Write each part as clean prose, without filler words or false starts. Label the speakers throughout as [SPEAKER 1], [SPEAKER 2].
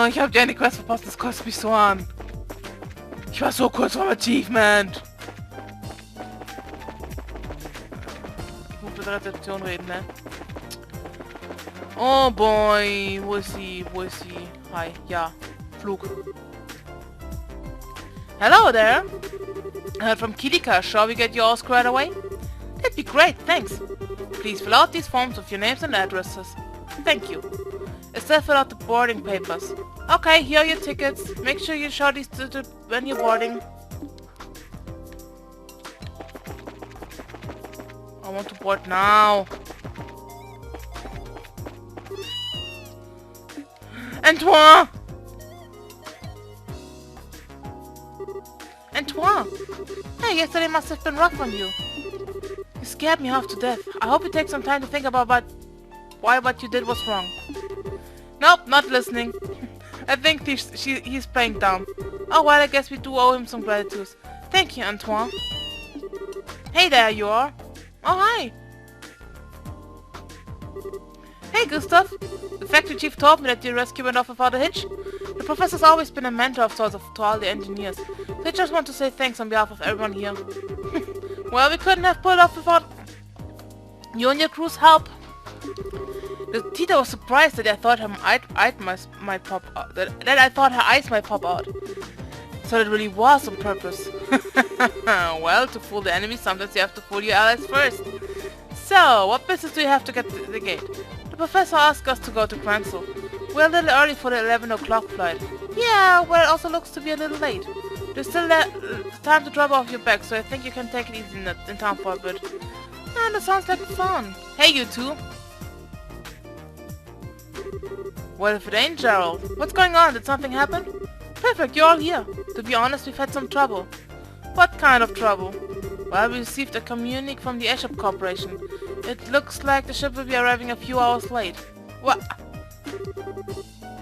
[SPEAKER 1] Oh, ich habe dir eine Quest verpasst, das kostet mich so an. Ich war so kurz vom Achievement. Ich muss mit der Rezeption reden, ne? Oh boy, wo ist sie? Wo ist sie? Hi, ja, Flug. Hello there. I heard from Kilika. Shall we get you all squared away? That'd be great, thanks. Please fill out these forms with your names and addresses. Thank you. Instead, fill out the boarding papers. Okay, here are your tickets. Make sure you show these to when you're boarding. I want to board now. Antoine! Antoine! Hey, yesterday must have been rough on you. You scared me half to death. I hope you take some time to think about why what you did was wrong. Nope, not listening. I think he's playing dumb. Oh well, I guess we do owe him some gratitude. Thank you, Antoine. Hey there you are. Oh hi. Hey Gustav. The factory chief told me that your rescue went off without a hitch. The professor's always been a mentor of sorts to all the engineers. So I just want to say thanks on behalf of everyone here. Well, we couldn't have pulled off without you and your crew's help. The teacher was surprised that I thought her eyes might pop out. That I thought her eyes might pop out. So it really was on purpose. Well, to fool the enemy, sometimes you have to fool your allies first. So, what business do you have to get to the gate? The professor asked us to go to Grancel. We're a little early for the 11 o'clock flight. Yeah, well, it also looks to be a little late. There's still time to drop off your bag, so I think you can take it easy in town for a bit. And that sounds like fun. Hey, you two. Well, if it ain't Gerald. What's going on? Did something happen? Perfect, you're all here. To be honest, we've had some trouble. What kind of trouble? Well, we received a communique from the Airship Corporation. It looks like the ship will be arriving a few hours late. What?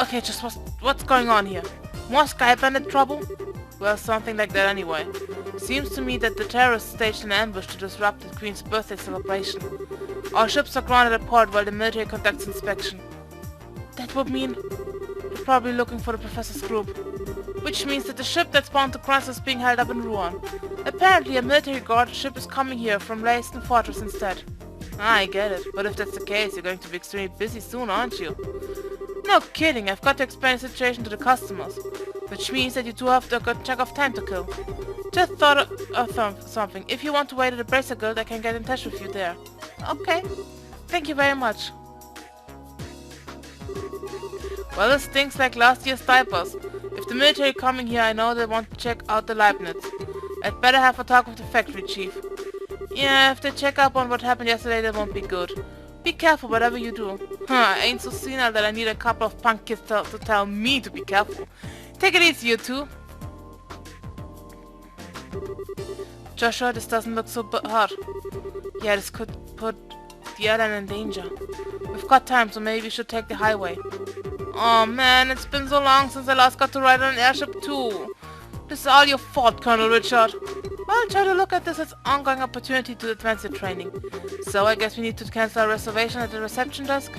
[SPEAKER 1] Okay, just what's going on here? More Sky Bandit trouble? Well, something like that anyway. Seems to me that the terrorists staged an ambush to disrupt the Queen's birthday celebration. Our ships are grounded at port while the military conducts inspection. That would mean they're probably looking for the Professor's group. Which means that the ship that's bound to Grancel is being held up in Rouen. Apparently a military guarded ship is coming here from Leyston Fortress instead. Ah, I get it. But if that's the case, you're going to be extremely busy soon, aren't you? No kidding, I've got to explain the situation to the customers. Which means that you two have a good chunk of time to kill. Just thought of something. If you want to wait at the Bracer Guild, I can get in touch with you there. Okay. Thank you very much. Well, this stinks like last year's diapers. If the military coming here, I know they want to check out the Leibniz. I'd better have a talk with the factory chief. Yeah, if they check up on what happened yesterday, that won't be good. Be careful whatever you do. I ain't so senile that I need a couple of punk kids to tell me to be careful. Take it easy, you two. Joshua, this doesn't look so hard. Yeah, this could put the airline in danger. We've got time, so maybe we should take the highway. Oh man, it's been so long since I last got to ride on an airship too. This is all your fault, Colonel Richard. I'll try to look at this as an ongoing opportunity to advance your training. So I guess we need to cancel our reservation at the reception desk?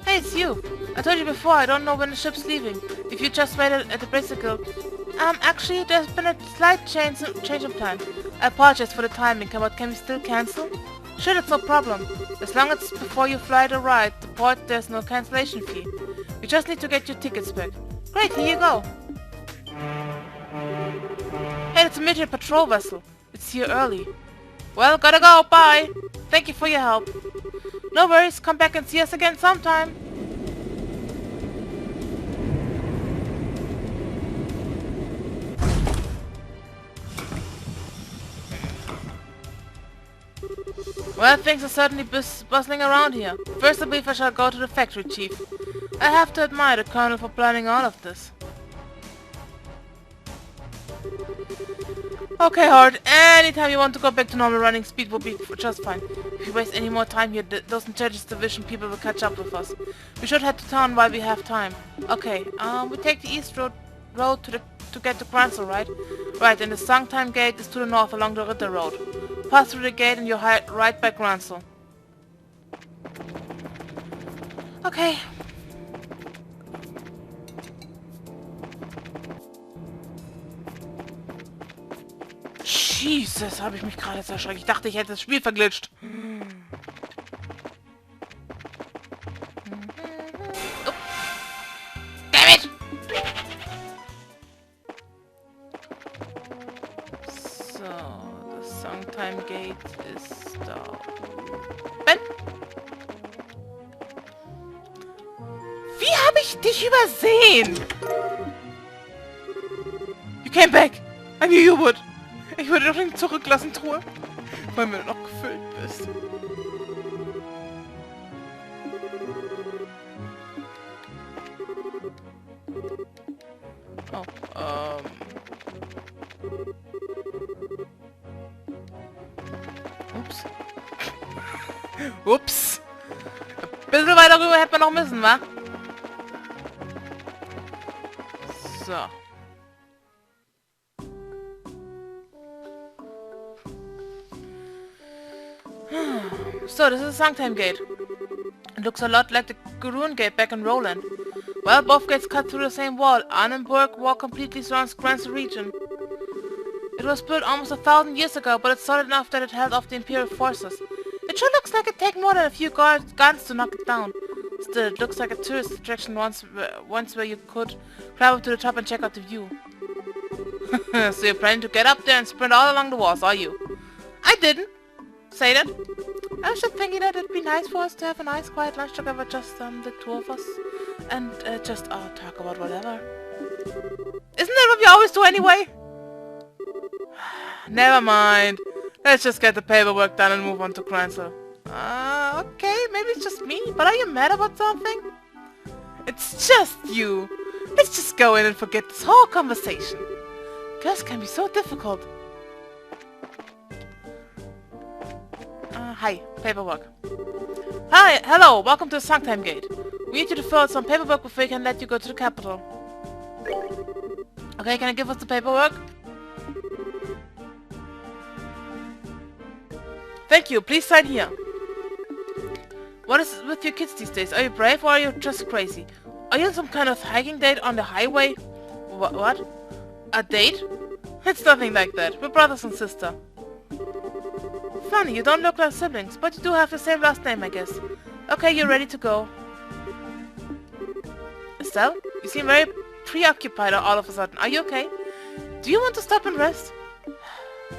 [SPEAKER 1] Hey, it's you. I told you before, I don't know when the ship's leaving. If you just waited at the Bracer Guild. Actually, there's been a slight change in plan. I apologize for the timing, but can we still cancel? Sure, that's no problem. As long as before you fly the ride, the port, there's no cancellation fee. You just need to get your tickets back. Great, here you go. Hey, it's a military patrol vessel. It's here early. Well, gotta go, bye. Thank you for your help. No worries, come back and see us again sometime. Well, things are certainly bustling around here. First I believe I shall go to the factory chief. I have to admire the colonel for planning all of this. Okay, Howard, anytime you want to go back to normal running speed will be just fine. If you waste any more time here, those intelligence division people will catch up with us. We should head to town while we have time. Okay, we take the east road to get to Grancel, right? Right, and the Sangtime Gate is to the north along the Ritter Road. pass through the gate and you're right by Grancel. Okay. Jesus, habe ich mich gerade jetzt erschreckt. Ich dachte, ich hätte das Spiel verglitscht. Oh. Damn it! So, the Sometime Gate ist da. Ben? Wie habe ich dich übersehen? You came back. I knew you would. Ich würde doch nicht zurücklassen, Truhe. Weil du noch gefüllt bist. Oh, Ups. Ups. Ein bisschen weiter rüber hätte man noch müssen, wa? So. So, this is the Sometime Gate. It looks a lot like the Gurun Gate back in Roland. Well, both gates cut through the same wall. Annenberg Wall completely surrounds Grancel region. It was built almost 1,000 years ago, but it's solid enough that it held off the Imperial forces. It sure looks like it'd take more than a few guns to knock it down. Still, it looks like a tourist attraction once where you could climb up to the top and check out the view. So you're planning to get up there and sprint all along the walls, are you? I didn't say that. I was just thinking that it'd be nice for us to have a nice quiet lunch together, just the two of us, and just talk about whatever. Isn't that what we always do anyway? Never mind. Let's just get the paperwork done and move on to Grancel. Okay, maybe it's just me, but are you mad about something? It's just you. Let's just go in and forget this whole conversation. Girls can be so difficult. Hi, paperwork. Hi, hello, welcome to the Sometime Gate. We need you to fill out some paperwork before we can let you go to the capital. Okay, can you give us the paperwork? Thank you, please sign here. What is with your kids these days? Are you brave or are you just crazy? Are you on some kind of hiking date on the highway? What? A date? It's nothing like that. We're brothers and sisters. Funny, you don't look like siblings, but you do have the same last name, I guess. Okay, you're ready to go. Estelle, you seem very preoccupied all of a sudden. Are you okay? Do you want to stop and rest?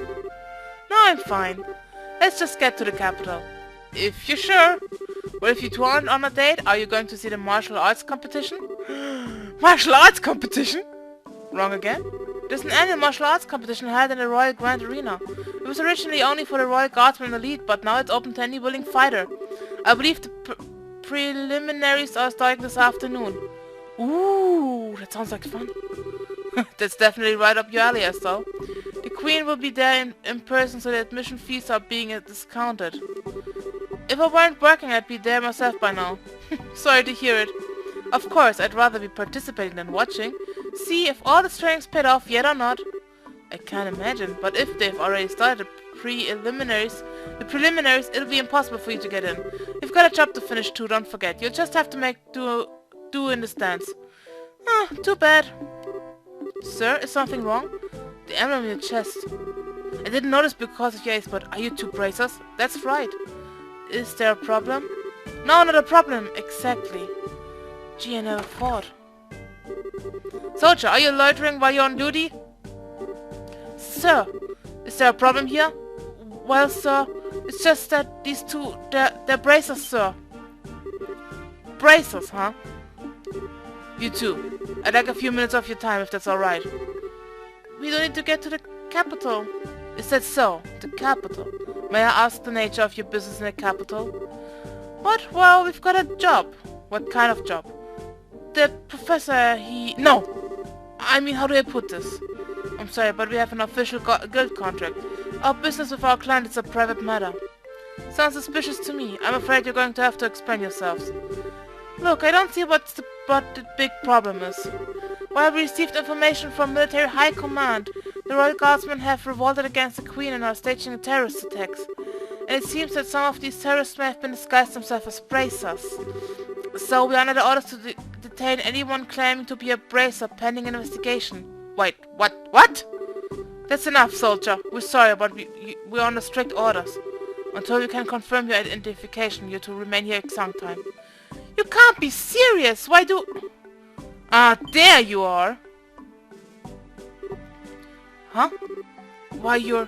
[SPEAKER 1] No, I'm fine. Let's just get to the capital. If you're sure. Well, if you two aren't on a date, are you going to see the martial arts competition? Martial arts competition? Wrong again? There's an annual martial arts competition held in the Royal Grand Arena. It was originally only for the Royal Guardsmen elite, but now it's open to any willing fighter. I believe the preliminaries are starting this afternoon. Ooh, that sounds like fun. That's definitely right up your alley, Estelle. The Queen will be there in person, so the admission fees are being discounted. If I weren't working, I'd be there myself by now. Sorry to hear it. Of course, I'd rather be participating than watching. See if all the training's paid off yet or not. I can't imagine, but if they've already started the preliminaries, it'll be impossible for you to get in. You've got a job to finish too, don't forget. You'll just have to make do in the stands. Too bad. Sir, is something wrong? The emblem in your chest. I didn't notice because of your age, but are you two bracers? That's right. Is there a problem? No, not a problem. Exactly. Gee, I never thought. Soldier, are you loitering while you're on duty? Sir, is there a problem here? Well, sir, it's just that these two, they're bracers, sir. Bracers, huh? You too. I'd like a few minutes of your time if that's alright. We don't need to get to the capital. Is that so? The capital? May I ask the nature of your business in the capital? What? Well, we've got a job. What kind of job? The professor, No! I mean, how do I put this? I'm sorry, but we have an official guild contract. Our business with our client is a private matter. Sounds suspicious to me. I'm afraid you're going to have to explain yourselves. Look, I don't see what the big problem is. While we received information from military high command The Royal Guardsmen have revolted against the Queen and are staging terrorist attacks. And it seems that some of these terrorists may have been disguised themselves as bracers. So we are under orders to detain anyone claiming to be a bracer pending investigation. Wait, what? That's enough, soldier. We're sorry, but we're under strict orders. Until we can confirm your identification, you're to remain here exam time. You can't be serious! Why do... Ah, there you are! Huh? Why you're...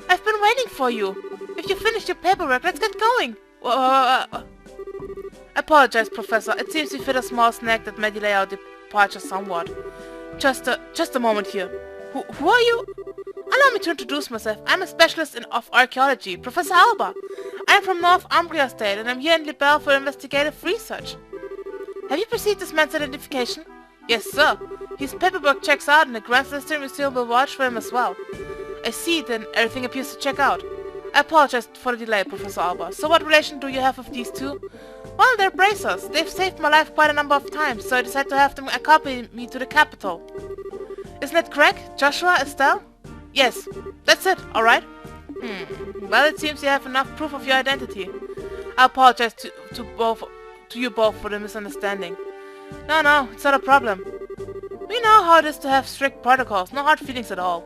[SPEAKER 1] I've been waiting for you! If you finished your paperwork, let's get going! Apologize, Professor. It seems you fit a small snag that may delay our departure somewhat. Just a moment here. Who are you? Allow me to introduce myself. I'm a specialist of archaeology, Professor Alba. I'm from North Umbria State, and I'm here in Libelle for investigative research. Have you perceived this man's identification? Yes, sir. His paperwork checks out, and the Grancel History Museum will watch for him as well. I see, then everything appears to check out. I apologize for the delay, Professor Alba. So what relation do you have with these two? Well, they're bracers. They've saved my life quite a number of times, so I decided to have them accompany me to the capital. Isn't that correct? Joshua, Estelle? Yes, that's it, alright? Well, it seems you have enough proof of your identity. I apologize to you both for the misunderstanding. No, it's not a problem. We know how it is to have strict protocols, no hard feelings at all.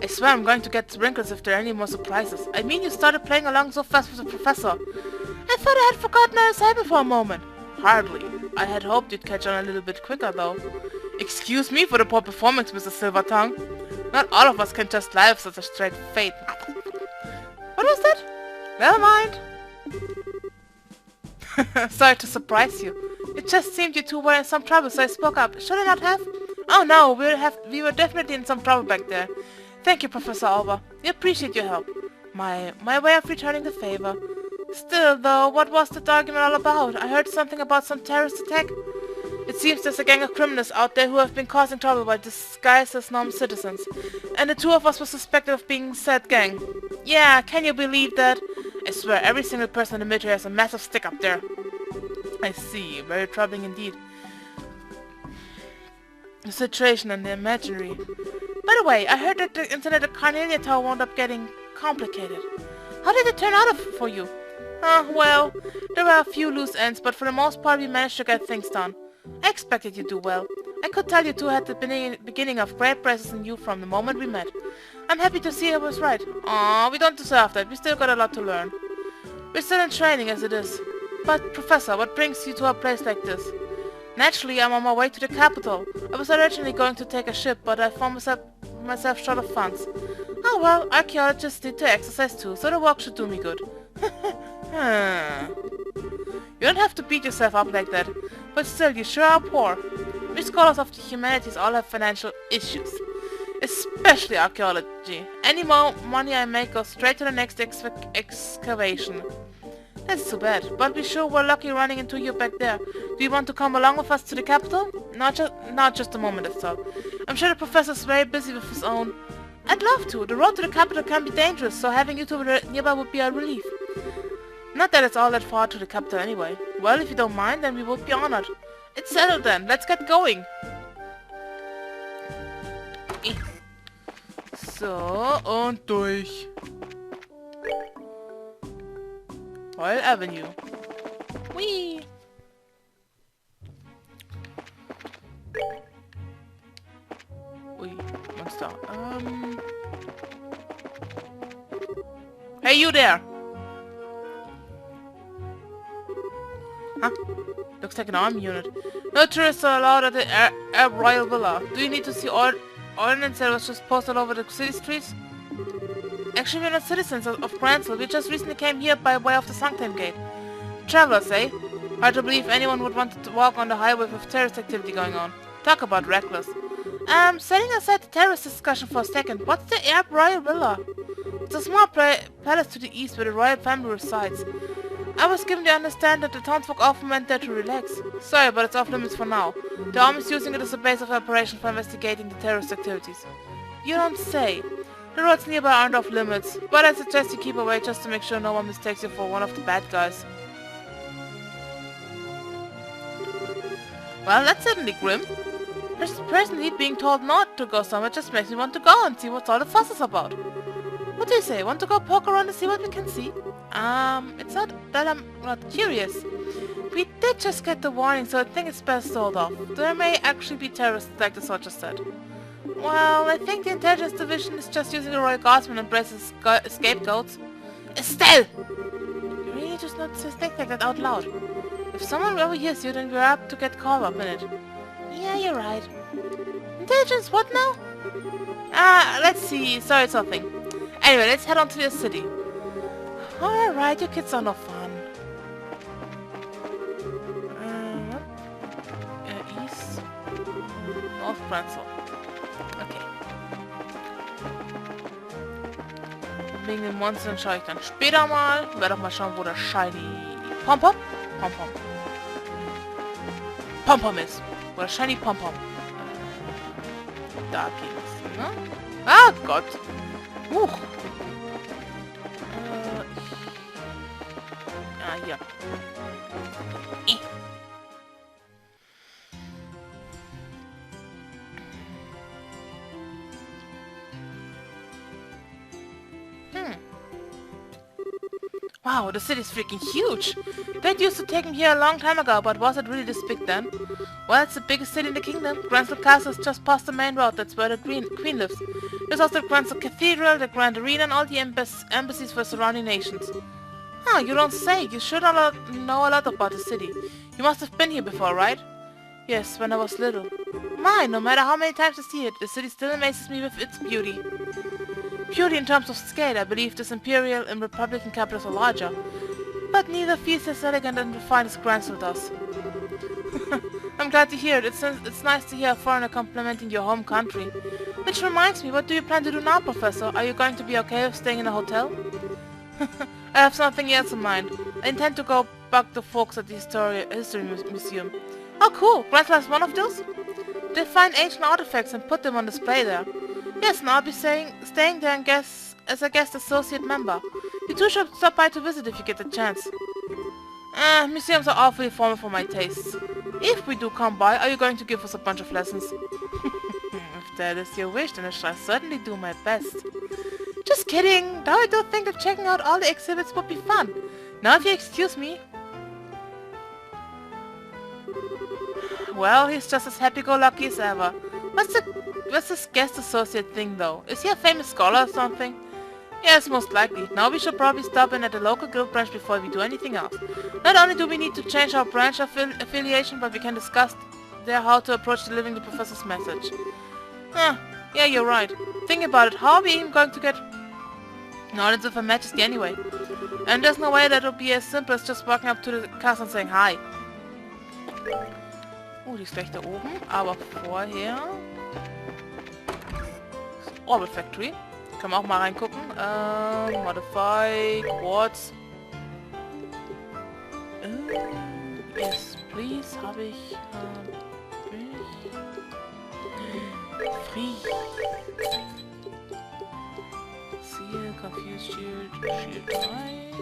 [SPEAKER 1] I swear I'm going to get wrinkles if there are any more surprises. I mean, you started playing along so fast with the professor. I thought I had forgotten our assignment for a moment. Hardly. I had hoped you'd catch on a little bit quicker, though. Excuse me for the poor performance, Mr. Silvertongue. Not all of us can just lie with such a straight fate. What was that? Never mind. Sorry to surprise you. It just seemed you two were in some trouble, so I spoke up. Should I not have? Oh no, we were definitely in some trouble back there. Thank you, Professor Alba. We appreciate your help. My way of returning the favor. Still, though, what was the argument all about? I heard something about some terrorist attack. It seems there's a gang of criminals out there who have been causing trouble by disguised as normal citizens. And the two of us were suspected of being said gang. Yeah, can you believe that? I swear, every single person in the military has a massive stick up there. I see. Very troubling indeed. The situation and the imaginary. By the way, I heard that the incident at Carnelia Tower wound up getting complicated. How did it turn out for you? Well, there were a few loose ends, but for the most part we managed to get things done. I expected you'd do well. I could tell you two had the beginning of great praises in you from the moment we met. I'm happy to see I was right. Aw, we don't deserve that. We still got a lot to learn. We're still in training as it is. But, Professor, what brings you to a place like this? Naturally, I'm on my way to the capital. I was originally going to take a ship, but I found myself short of funds. Oh well, archaeologists need to exercise too, so the walk should do me good. You don't have to beat yourself up like that, but still, you sure are poor. We scholars of the humanities all have financial issues. Especially archaeology. Any more money I make goes straight to the next excavation. That's too bad, but we sure were lucky running into you back there. Do you want to come along with us to the capital? Not just a moment, that's all. I'm sure the professor's very busy with his own. I'd love to. The road to the capital can be dangerous, so having you two nearby would be a relief. Not that it's all that far to the capital anyway. Well, if you don't mind, then we would be honored. It's settled then. Let's get going. So, und durch. Royal Avenue. Whee! Ui, Monster. Hey, you there! Huh? Looks like an army unit. No tourists are allowed at the Royal Villa. Do you need to see ordnance that was just posted over the city streets? Actually, we're not citizens of Grancel. We just recently came here by way of the Sanctum Gate. Travelers, eh? Hard to believe anyone would want to walk on the highway with terrorist activity going on. Talk about reckless. Setting aside the terrorist discussion for a second, what's the Royal Villa? It's a small palace to the east where the royal family resides. I was given to understand that the townsfolk often went there to relax. Sorry, but it's off limits for now. The army is using it as a base of operation for investigating the terrorist activities. You don't say. The roads nearby aren't off limits, but I suggest you keep away just to make sure no one mistakes you for one of the bad guys. Well, that's certainly grim. Personally, being told not to go somewhere just makes me want to go and see what all the fuss is about. What do you say? Want to go poke around and see what we can see? It's not that I'm not curious. We did just get the warning, so I think it's best sold off. There may actually be terrorists like the soldier said. Well, I think the intelligence division is just using the Royal Guardsmen and braces scapegoats. Estelle! You really just not to think like that out loud. If someone overhears you, then we're apt to get caught up in it. Yeah, you're right. Intelligence, what now? Let's see. Sorry, something. Anyway, let's head on to the city. Alright, you kids are no fun. East. North Grancel. Okay. Wegen den Monstern schaue ich dann später mal. Werde auch mal schauen, wo der Shiny Pom-Pom? Pom-Pom. Pom-Pom ist. Wo der Shiny Pom-Pom. Da geht's, ne? Ah Gott. Huch. Hier. Wow, the city's freaking huge! That used to take me here a long time ago, but was it really this big then? Well, it's the biggest city in the kingdom. Grancel Castle is just past the main road, that's where the Queen lives. There's also the Grancel Cathedral, the Grand Arena, and all the embassies for surrounding nations. Ah, you don't say. You sure know a lot about the city. You must have been here before, right? Yes, when I was little. My, no matter how many times I see it, the city still amazes me with its beauty. Beauty in terms of scale, I believe this imperial and republican capitals are larger. But neither feels as elegant and refined as Grancel does. I'm glad to hear it. It's nice to hear a foreigner complimenting your home country. Which reminds me, what do you plan to do now, Professor? Are you going to be okay with staying in a hotel? I have something else in mind. I intend to go bug the folks at the History Museum. Oh cool, Grancel has one of those? They find ancient artifacts and put them on display there. Yes, and I'll be staying there and as a guest associate member. You two should stop by to visit if you get the chance. Museums are awfully formal for my tastes. If we do come by, are you going to give us a bunch of lessons? If that is your wish, then I shall certainly do my best. Just kidding! Now I don't think that checking out all the exhibits would be fun. Now if you excuse me. Well, he's just as happy-go-lucky as ever. What's this guest associate thing though? Is he a famous scholar or something? Yes, most likely. Now we should probably stop in at the local guild branch before we do anything else. Not only do we need to change our branch affiliation, but we can discuss there how to approach delivering the professor's message. Yeah, you're right. Think about it. How are we even going to get knowledge of Her Majesty anyway? And there's no way that it'll be as simple as just walking up to the castle and saying hi. Die ist gleich da oben. Aber vorher... Orbit Factory. Können wir auch mal reingucken. Modify, Quartz. Yes, please. Habe ich... Free. Seal, Confused Shield, Shield 3.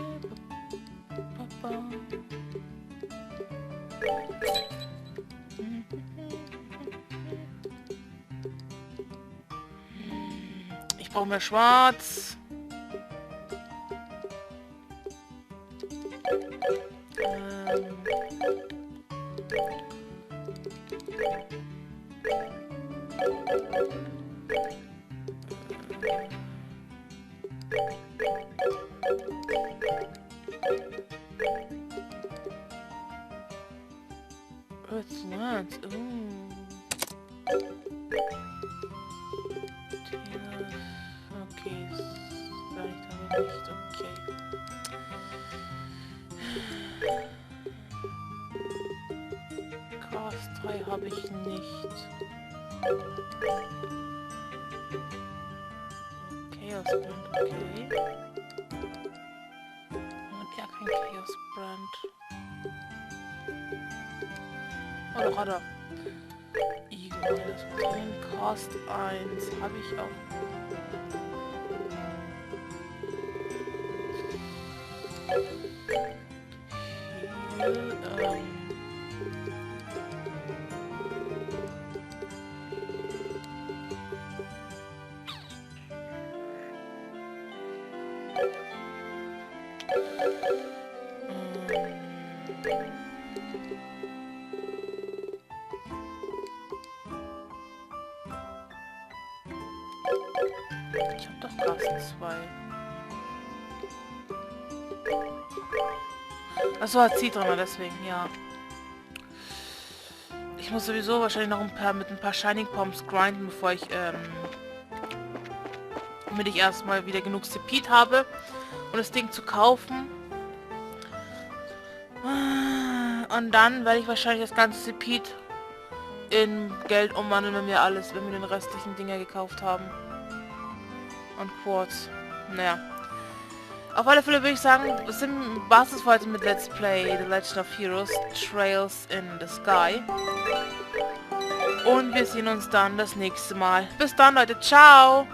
[SPEAKER 1] Ich brauche mehr Schwarz. Earthlands, okay, vielleicht aber nicht, okay. Cast 3 habe ich nicht. Chaos Brand, okay. Und ja, kein Chaos Brand. Oh, doch, hat er. Eagle, das war drin. Cast 1 habe ich auch. Hier, Ich hab doch Klassen 2. Achso, hat sie drin, deswegen, ja. Ich muss sowieso wahrscheinlich noch mit ein paar Shining Pomps grinden, bevor ich, damit ich erstmal wieder genug Speed habe, um das Ding zu kaufen. Und dann werde ich wahrscheinlich das ganze Speed in Geld umwandeln, wenn wir den restlichen Dinger gekauft haben. Und Quartz. Naja. Auf alle Fälle würde ich sagen, war es heute mit Let's Play The Legend of Heroes Trails in the Sky. Und wir sehen uns dann das nächste Mal. Bis dann, Leute. Ciao!